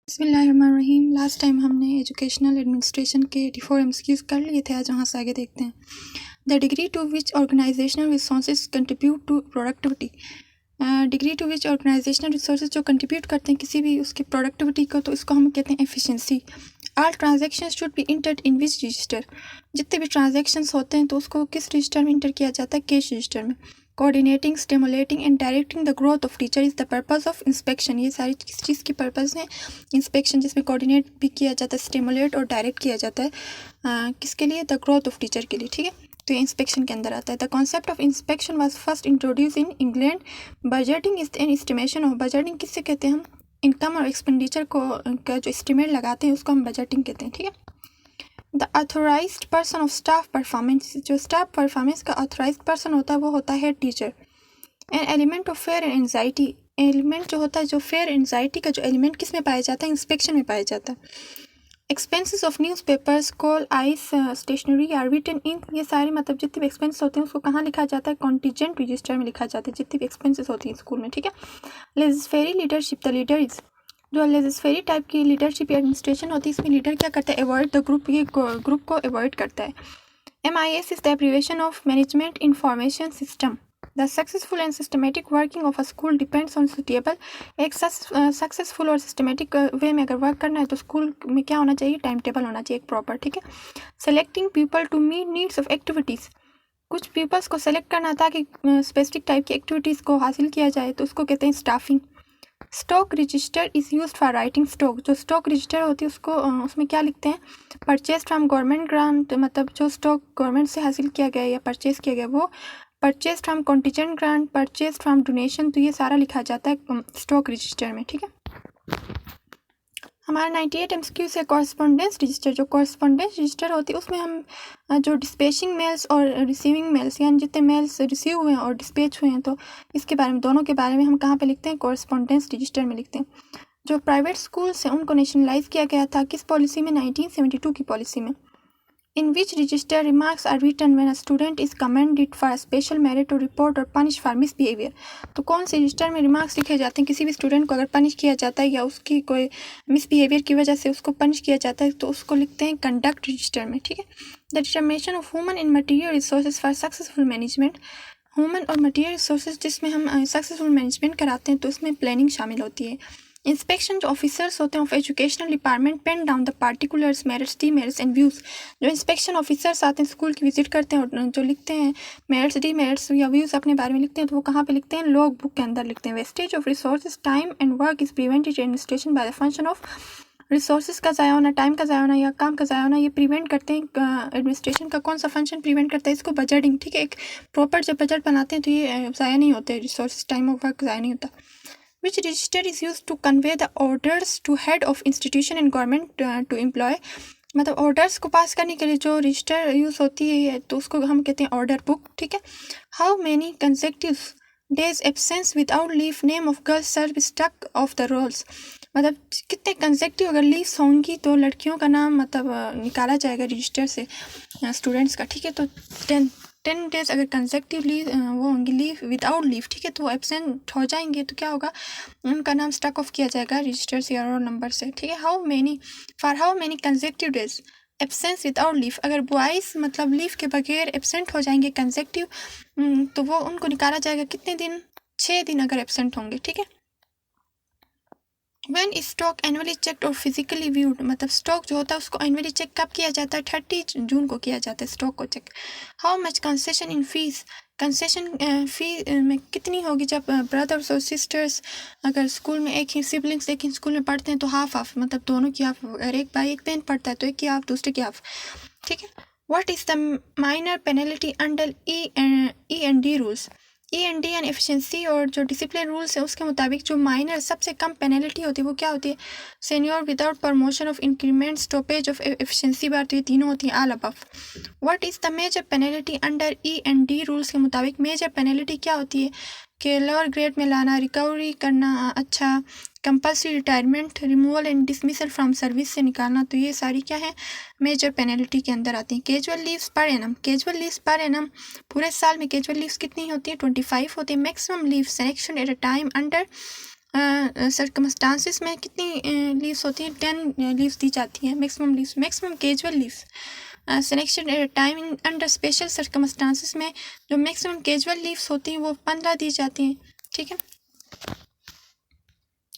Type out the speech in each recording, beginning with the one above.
बिस्मिल्लाहिर्रहमानिर्रहीम। Last time हमने educational administration के 84 MCQs कर लिए थे। आज वहाँ से आगे देखते हैं। The degree to which organisational resources contribute to productivity. Degree to which organisational resources जो कंट्रीब्यूट करते हैं किसी भी उसकी प्रोडक्टिविटी को, तो इसको हम कहते हैं efficiency. All transaction should be entered in which register. जितने भी ट्रांजेक्शन्स होते हैं तो उसको किस रजिस्टर में इंटर किया जाता है? कैश रजिस्टर में। Coordinating, stimulating and directing the growth of teacher is the purpose of inspection. ये सारी किस चीज़ की पर्पज़ है? इंस्पेक्शन, जिसमें कोऑर्डिनेट भी किया जाता है, स्टिमुलेट और डायरेक्ट किया जाता है। किसके लिए? द ग्रोथ ऑफ टीचर के लिए। ठीक है, तो ये इंस्पेक्शन के अंदर आता है। The concept of inspection was first introduce in England. Budgeting is an estimation of, budgeting किससे कहते हैं हम? इनकम और एक्सपेंडिचर को का जो एस्टिमेट लगाते हैं उसको हम बजटिंग कहते हैं। ठीक है। The authorised person of staff performance, जो स्टाफ परफॉर्मेंस का ऑथोराइज्ड पर्सन होता है वो होता है teacher. An element of fear and anxiety, element जो होता है, जो फेयर एंजाइटी का जो एलिमेंट किस में पाया जाता है? इंस्पेक्शन में पाया जाता है। Expenses of newspapers, coal, ice, stationery are written in, ये सारे मतलब जितने भी एक्सपेंस होते हैं उसको कहाँ लिखा जाता है? कॉन्टीजेंट रजिस्टर में लिखा जाता है, जितनी भी एक्सपेंसेस होती हैं स्कूल में। ठीक है। Legislative leadership, the leader is, जो लेजिस्लेटिव टाइप की लीडरशिप या एडमिनिस्ट्रेशन होती है इसमें लीडर क्या करता है? अवॉइड द ग्रुप, ये ग्रुप को अवॉइड करता है। MIS is the abbreviation of Management Information System. The successful and systematic working of a school depends on suitable, एक सक्सेसफुल और सिस्टमेटिक वे में अगर वर्क करना है तो स्कूल में क्या होना चाहिए? टाइम टेबल होना चाहिए एक प्रॉपर। ठीक है। Selecting people to meet needs of activities, कुछ पीपल्स को सेलेक्ट करना ताकि स्पेसिफिक टाइप की एक्टिविटीज़ को हासिल किया जाए, तो उसको कहते हैं staffing. Stock register is use for writing stock, जो स्टॉक रजिस्टर होती है उसको उसमें क्या लिखते हैं? परचेज फ्रॉम गवर्नमेंट ग्रांट, मतलब जो स्टॉक गवर्नमेंट से हासिल किया गया या परचेज किया गया वो। Purchase from contingent grant, purchase from donation, तो ये सारा लिखा जाता है स्टॉक रजिस्टर में। ठीक है। हमारा 98 MCQ से कॉरस्पॉन्डेंस रजिस्टर, जो कॉरस्पॉन्डेंस रजिस्टर होती है उसमें हम जो डिस्पैचिंग मेल्स और रिसीविंग मेल्स, यानी जितने मेल्स रिसीव हुए हैं और डिस्पैच हुए हैं, तो इसके बारे में, दोनों के बारे में हम कहाँ पे लिखते हैं? कॉरस्पॉन्डेंस रजिस्टर में लिखते हैं। जो प्राइवेट स्कूल्स हैं उनको नेशनलाइज किया गया था किस पॉलिसी में? 1972 की पॉलिसी में। In which register remarks are written when a student is commended for a special merit or report or punished for misbehavior? तो कौन से रजिस्टर में रिमार्क्स लिखे जाते हैं किसी भी स्टूडेंट को अगर पनिश किया जाता है या उसकी कोई मिसबिहेवियर की वजह से उसको पनिश किया जाता है, तो उसको लिखते हैं कंडक्ट रजिस्टर में। ठीक है। The determination of human and material resources for successful management, human और मटीरियल रिसोर्सेज जिसमें हम सक्सेसफुल मैनेजमेंट कराते हैं तो इसमें प्लानिंग शामिल होती है। इंस्पेक्शन जो ऑफिसर्स होते हैं of educational department pen down the particulars, merits, demerits and views, जो इंस्पेक्शन ऑफिसर्स आते हैं स्कूल की विजिट करते हैं और जो लिखते हैं मेरिट्स, डीमेरिट्स या व्यूज़ अपने बारे में लिखते हैं, तो वो कहाँ पे लिखते हैं? लॉग बुक के अंदर लिखते हैं। Wastage of resources, time and work is prevented administration by the function of, resources का ज़ाया होना, टाइम का ज़ाया होना या काम का ज़ाया होना, ये प्रिवेंट करते हैं। एडमिनिस्ट्रेशन का कौन सा फंक्शन प्रिवेंट करता है? इसको बजटिंग। ठीक है। एक प्रॉपर जब बजट बनाते हैं तो ये ज़ाया नहीं होते, रिसोर्सेज, टाइम और वर्क ज़ाया नहीं होता। Which register is used to convey the orders to head of institution and government to employ, मतलब ऑर्डर्स को पास करने के लिए जो रजिस्टर यूज़ होती है तो उसको हम कहते हैं ऑर्डर बुक। ठीक है। How many consecutive days absence without leave name of girls serve stuck off the rolls, मतलब कितने कंसेक्टिव अगर लीव्स होंगी तो लड़कियों का नाम मतलब निकाला जाएगा रजिस्टर से स्टूडेंट्स का। ठीक है। तो 10 डेज अगर कंसेक्टिवली वो होंगी लीव विदाउट लीव, ठीक है, तो एब्सेंट हो जाएंगे तो क्या होगा? उनका नाम स्टक ऑफ किया जाएगा रजिस्टर से या रोल नंबर से। ठीक है। How many consecutive days absence without leave, अगर बॉयज़ मतलब लीव के बगैर एब्सेंट हो जाएंगे कंसेक्टिव, तो वो उनको निकाला जाएगा कितने दिन? 6 दिन अगर एब्सेंट होंगे। ठीक है। When is stock annually checked और physically viewed, मतलब स्टॉक जो होता है उसको एनुअली चेक कब किया जाता है? 30 जून को किया जाता है स्टॉक को check. How much concession in fees, concession fee में कितनी होगी जब ब्रदर्स और सिस्टर्स अगर स्कूल में एक ही सिबलिंग्स एक ही स्कूल में पढ़ते हैं तो हाफ मतलब दोनों की हाफ, अगर एक भाई एक बहन पढ़ता है तो एक की हाफ दूसरे की हाफ। ठीक है। What is the minor penalty under E&D rules, E&D यानी एफिशिएंसी और जो डिसिप्लिन रूल्स है उसके मुताबिक जो माइनर सबसे कम पेनल्टी होती है वो क्या होती है? Senior without promotion of increment, stoppage of efficiency bar, तो ये तीनों होती हैं all above. What is the major penalty under E&D rules के मुताबिक मेजर पेनल्टी क्या होती है? कि लोअर ग्रेड में लाना, रिकवरी करना, अच्छा compulsory retirement, removal and dismissal from service से निकालना, तो ये सारी क्या है? मेजर पेनल्टी के अंदर आती हैं। Casual leaves per annum, casual leaves per annum पूरे साल में कैजुअल लीव्स कितनी होती है? 25 होती है। Maximum leave selection at a time under circumstances में कितनी लीव्स होती हैं? 10 लीव्स दी जाती हैं maximum leaves. Maximum casual leaves selection at time in under special circumstances में जो मैक्सिमम कैजुअल लीव्स होती हैं वो 15 दी जाती हैं। ठीक है,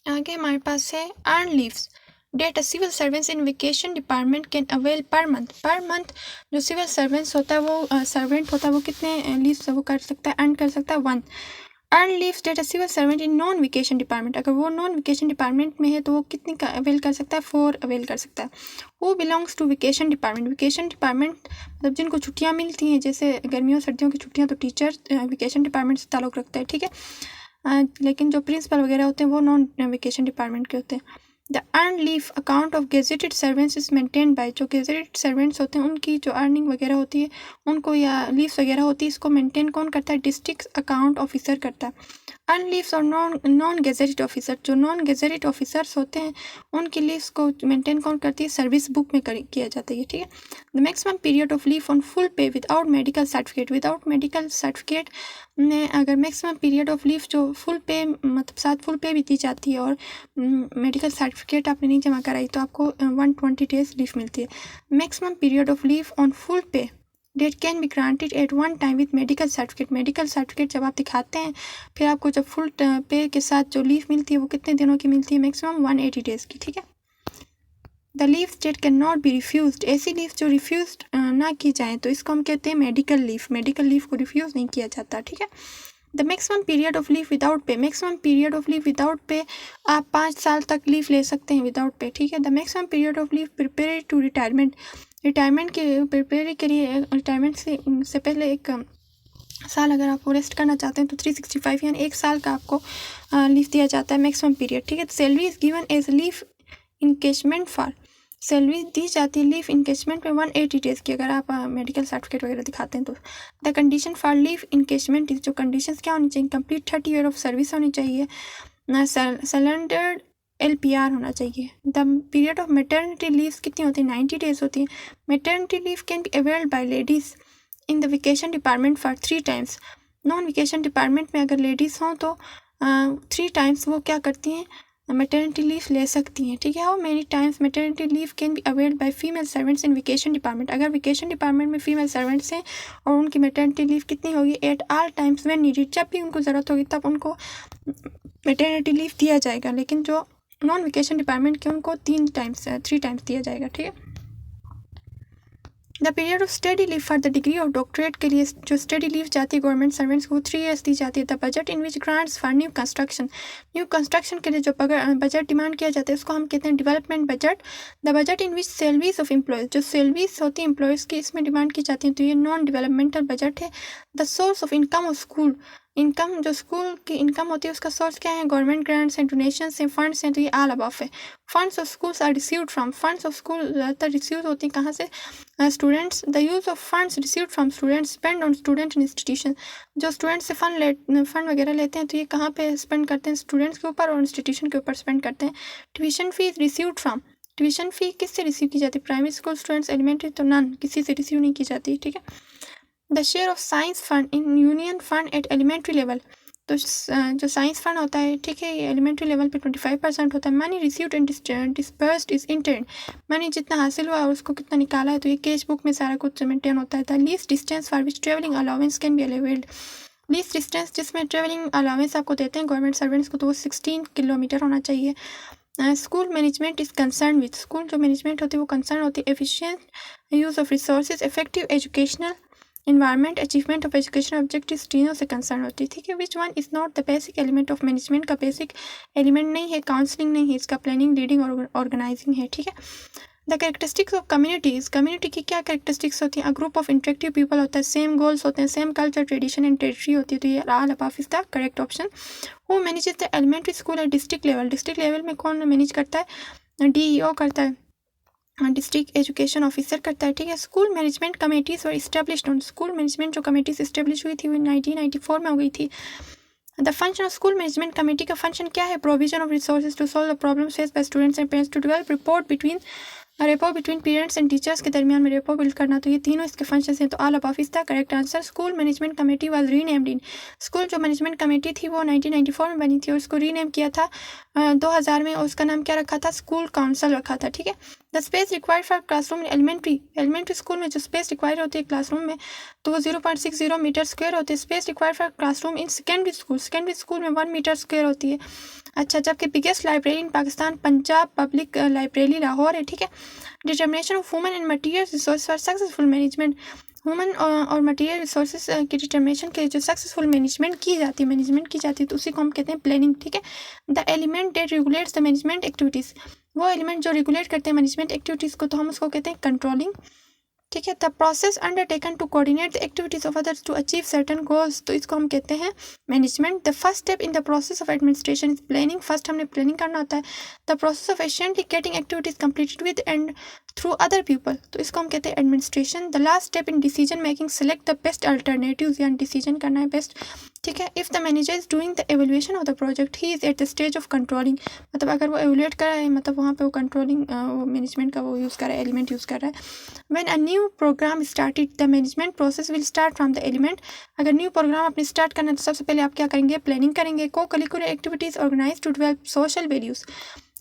आगे हमारे पास है earn leaves that civil servants in vacation department can avail per month जो सिविल सर्वेंट्स होता है वो सर्वेंट होता है वो कितने लीव्स वो कर सकता है, अर्न कर सकता है 1। Earn leaves that civil servant in non vacation department, अगर वो नॉन वेकेशन डिपार्टमेंट में है तो वो कितनी का अवेल कर सकता है? 4 अवेल कर सकता है। वो belongs to vacation department, vacation department मतलब जिनको छुट्टियाँ मिलती हैं जैसे गर्मियों सर्दियों की छुट्टियाँ, तो टीचर वेकेशन डिपार्टमेंट से ताल्लुक़ रखता है। ठीक है, लेकिन जो प्रिंसिपल वगैरह होते हैं वो नॉन वेकेशन डिपार्टमेंट के होते हैं। The earn leave account of gazetted servants is maintain by, जो गेजेटेड सर्वेंट्स होते हैं उनकी जो अर्निंग वगैरह होती है उनको या लीव्स वगैरह होती है इसको मेंटेन कौन करता है? डिस्ट्रिक्ट अकाउंट ऑफिसर करता है। अर्न लीव्स और नॉन गेजेटेड ऑफिसर, जो नॉन गेजेटेड ऑफिसर्स होते हैं उनकी लीव्स को मेंटेन कौन करती है? सर्विस बुक में किया जाता है। ठीक है, the maximum period of leave on full pay without medical certificate, without medical certificate में अगर मैक्सिमम पीरियड ऑफ लीव जो फुल पे मतलब साथ फुल पे भी दी जाती है और मेडिकल सर्टिफिकेट आपने नहीं जमा कराई तो आपको 120 डेज लीव मिलती है। Maximum period of leave on full pay that can be granted at one time with medical certificate, medical certificate जब आप दिखाते हैं फिर आपको जब फुल पे के साथ जो लीव मिलती है वो कितने दिनों की मिलती है? मैक्सिमम 180 डेज की। ठीक है, the leave date can not be refused, ऐसी लीव जो रिफ्यूज ना की जाए तो इसको हम कहते हैं मेडिकल लीव, मेडिकल लीव को रिफ्यूज़ नहीं किया जाता। ठीक है, the maximum period of leave without pay, maximum period of leave without pay आप 5 साल तक लीव ले सकते हैं विदाउट पे। ठीक है, the maximum period of leave prepare to retirement, retirement के प्रिपेयर के लिए रिटायरमेंट से पहले 1 साल अगर आप रेस्ट करना चाहते हैं तो 365 यानी 1 साल का आपको लीव दिया जाता है मैक्सिमम पीरियड। ठीक है, salary is given as leave encashment for, salary दी जाती है लीव इनकेशमेंट में 180 डेज़ की अगर आप मेडिकल सर्टिफिकेट वगैरह दिखाते हैं तो। The condition for leave encashment जो कंडीशंस क्या होनी चाहिए? कंप्लीट 30 ईयर ऑफ सर्विस होनी चाहिए, सरेंडर्ड LPR होना चाहिए। The period of maternity leaves कितनी होती है? 90 डेज़ होती है। Maternity leave can be availed bye ladies in the vacation department for 3 times, non vacation department में अगर लेडीज़ हों तो 3 टाइम्स वो क्या करती हैं? मेटर्निटी लीव ले सकती हैं। ठीक है, how many times maternity leave can be availed by female servants in vacation department, अगर वेकेशन डिपार्टमेंट में फीमेल सर्वेंट्स हैं और उनकी मेटर्निटी लीव कितनी होगी? At all times when needed, जब भी उनको ज़रूरत होगी तब उनको मेटर्निटी लीव दिया जाएगा, लेकिन जो नॉन वेकेशन डिपार्टमेंट के उनको 3 टाइम्स दिया जाएगा। ठीक है, the period of study leave for the degree of doctorate के लिए जो स्टडी लीव जाती है गवर्नमेंट सर्वेंट्स को 3 ईयर्स दी जाती है। The budget in which grants for new construction के लिए जो बजट डिमांड किया जाता है उसको हम कहते हैं development budget. The budget in which salaries of employees, जो सैलरीज होती है एम्प्लॉयज़ की इसमें डिमांड की जाती है तो ये नॉन डेवलपमेंटल बजट है। The source of income of school, income जो स्कूल की इनकम होती है उसका सोर्स क्या है? गवर्नमेंट ग्रांट्स हैं, डोनेशंस हैं, फंड्स हैं, तो ये ऑल अबव है। Funds of schools are received from, funds of school ज़्यादातर रिसीव होती हैं कहाँ से? Students. The use of funds received from students spend on student institution, जो स्टूडेंट्स से फंड वगैरह लेते हैं तो ये कहाँ पे स्पेंड करते हैं? स्टूडेंट्स के ऊपर और इंस्टीट्यूशन के ऊपर स्पेंड करते हैं। Tuition fees received from, tuition fee किससे रिसीव की जाती है? प्राइमरी स्कूल स्टूडेंट्स, एलिमेंट्री तो नन, किसी से रिसीव नहीं की जाती। ठीक है, the share of science fund in union fund at elementary level, तो जो साइंस फंड होता है ठीक है ये एलिमेंट्री लेवल पे 25% होता है। Money received and dispersed is intern, money जितना हासिल हुआ उसको कितना निकाला है तो ये कैश बुक में सारा कुछ मेंटेन होता है। The least distance for which travelling allowance can be availed, least distance जिसमें ट्रेवलिंग अलाउंस आपको देते हैं गवर्नमेंट सर्वेंट्स को तो वो 16 किलोमीटर होना चाहिए। School management is concern with, school जो मैनेजमेंट होती है वो कंसर्न होती है efficient use of resources, effective educational environment, achievement of education objectives तीनों से कंसर्न होती है। ठीक है, which one is not the basic element of management, का बेसिक एलिमेंट नहीं है काउंसलिंग नहीं है, इसका प्लानिंग लीडिंग और ऑर्गेनाइजिंग है। ठीक है, the characteristics of communities, community की क्या कैरेक्टरिस्टिक्स होती हैं? A group of interactive people होता है, सेम गोल्स होते हैं, same culture tradition and territory होती है, तो ये all above is the correct option. Who manages the elementary school at district level, district level में कौन मैनेज करता है? DEO करता है, डिस्ट्रिक्ट एजुकेशन ऑफिसर करता है। ठीक है, school management committees are established on, school management जो कमेटीज इस्टेब्लिश हुई थी वो 1994 में हो गई थी। The function of school management committee का फंक्शन क्या है? Provision of resources to solve the problems faced by students and parents, to develop report between rapport between parents and teachers के दरमियान में रेपो बिल्ड करना, तो ये तीनों इसके फंक्शंस हैं। तो all above is the correct answer. School management committee was renamed in, school जो मैनेजमेंट कमेटी थी वो 1994 में बनी थी और उसको रीनेम किया था 2000 में, और उसका नाम क्या रखा था? स्कूल काउंसिल रखा था, ठीक है। The space required for classroom elementary school में जो स्पेस रिक्वायर होती है क्लासरूम में तो वो 0.60 मीटर स्क्वायर होती है। Space required for classroom in secondary school में 1 मीटर स्क्वायर होती है। अच्छा, जबकि biggest library in Pakistan Punjab public library Lahore है, ठीक है। Determination of human and material resource for successful management, human और मटीरियल रिसोर्सेज की डिटर्मिनेशन के जो सक्सेसफुल मैनेजमेंट की जाती है तो उसी को हम कहते हैं प्लानिंग, ठीक है। The element that regulates the management activities, वो एलिमेंट जो रेगुलेट करते हैं मैनेजमेंट एक्टिविटीज़ को तो हम उसको कहते हैं कंट्रोलिंग, ठीक है। The process undertaken to coordinate the activities of others to achieve certain goals, तो इसको हम कहते हैं management. The first step in the process of administration is planning, first हमने प्लानिंग करना होता है। The process of efficiently getting activities completed with and through other people, तो इसको हम कहते हैं administration. The last step in decision making, select the best alternatives, यानी डिसीजन करना है बेस्ट, ठीक है। If the manager is doing the evaluation of the project he is at the stage of controlling, मतलब अगर वो एवेल्यूएट कर रहा है मतलब वहाँ पे वो कंट्रोलिंग वो मैनेजमेंट का वो यूज़ कर रहा है, एलिमेंट यूज़ कर रहा है। When a new program started the management process will start from the element, अगर न्यू प्रोग्राम अपने स्टार्ट करना है तो सबसे पहले आप क्या करेंगे? प्लानिंग करेंगे। Co-curricular activities organise to develop social values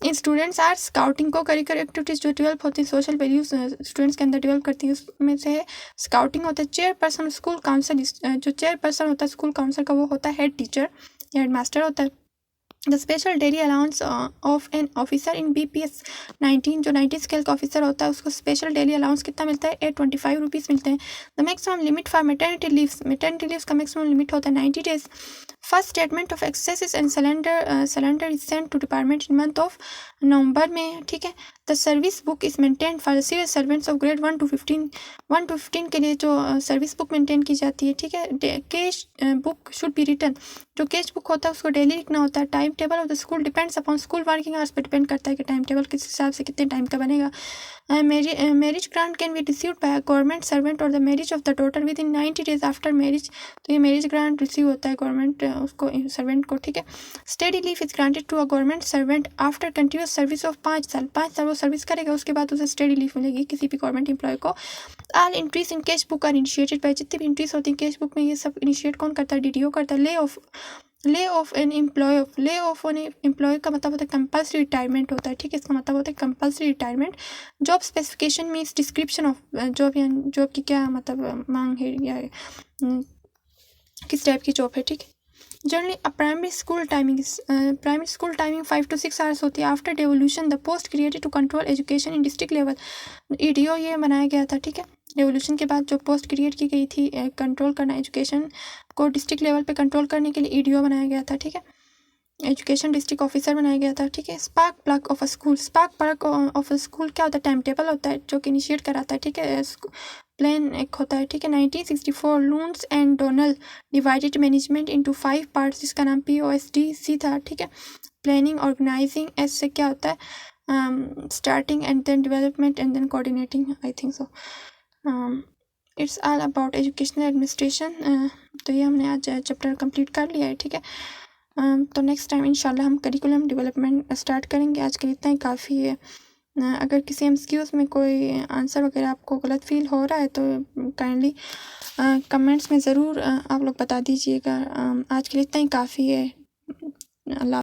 in students are scouting, co-curricular activities जो डेवलप होती है सोशल वैल्यूज स्टूडेंट्स के अंदर डेवलप करती है उसमें से है स्काउटिंग होता है। चेयरपर्सन स्कूल काउंसिल, जो चेयरपर्सन होता है स्कूल काउंसिल का वो होता है हेड टीचर या हेड मास्टर होता है। The special daily allowance of an officer in BPS 19, जो 19 स्केल का ऑफिसर होता है उसको स्पेशल डेली अलाउंस कितना मिलता है? 825 रुपीज़ मिलते हैं। The maximum limit for maternity leaves का मैक्सिमम लिमिट होता है 90 days. First statement of excesses and cylinder is sent to department in month of November में, ठीक है। The service book is maintain for civil servants of grade 1 to 15 के लिए जो service book maintain की जाती है, ठीक है। Cash book should be written, जो कैश बुक होता है उसको डेली लिखना होता है। Time table of the school depends upon school working hours पे डिपेंड करता है कि टाइम टेबल किस हिसाब से कितने टाइम का बनेगा। Marriage grant can be received by a government servant और the marriage of the daughter within 90 days after marriage, तो ये मैरिज ग्रांट रिसीव होता है गवर्नमेंट उसको सर्वेंट को, ठीक है। Study leave is granted to a government servant after continuous service of 5 साल वो सर्विस करेगा उसके बाद उसे स्टडी लीव मिलेगी किसी भी गवर्नमेंट एम्प्लॉय को। All entries in cash book are initiated by, जितनी भी इंट्रीज होती हैं कैश बुक में ये सब इनिशिएट कौन करता है? DDO करता है। ले ऑफ एन एम्प्लॉय का मतलब होता है कंपल्सरी रिटायरमेंट होता है, ठीक है। इसका मतलब होता है compulsory retirement. Job specification means description of job, या जॉब की क्या मतलब मांग है या किस टाइप की जॉब है, ठीक है। Generally primary school timing 5 to 6 hours होती है। After devolution the post created to control education in district level, EDO ये बनाया गया था, ठीक है। रेवोल्यूशन के बाद जो पोस्ट क्रिएट की गई थी कंट्रोल करना एजुकेशन को डिस्ट्रिक्ट लेवल पे कंट्रोल करने के लिए EDO बनाया गया था, ठीक है। एजुकेशन डिस्ट्रिक्ट ऑफिसर बनाया गया था, ठीक है। Spark plug of a school क्या होता है? टाइम टेबल होता है जो कि इनिशिएट कराता है, ठीक है। प्लान एक होता है, ठीक है। 1964 लून्स and Donnell divided management into 5 parts, जिसका नाम POSDC था, ठीक है। प्लानिंग, ऑर्गेनाइजिंग, एस से क्या होता है? Starting and then development and then coordinating, I think so. It's all about educational administration. तो ये हमने आज चैप्टर कंप्लीट कर लिया है, ठीक है। तो नेक्स्ट टाइम इंशाल्लाह हम करिकुलम डेवलपमेंट स्टार्ट करेंगे। आज के लिए इतना ही काफ़ी है। अगर किसी MCQs में कोई आंसर वगैरह आपको गलत फील हो रहा है तो काइंडली कमेंट्स में ज़रूर आप लोग बता दीजिएगा। आज के लिए इतना ही काफ़ी है। अल्लाह।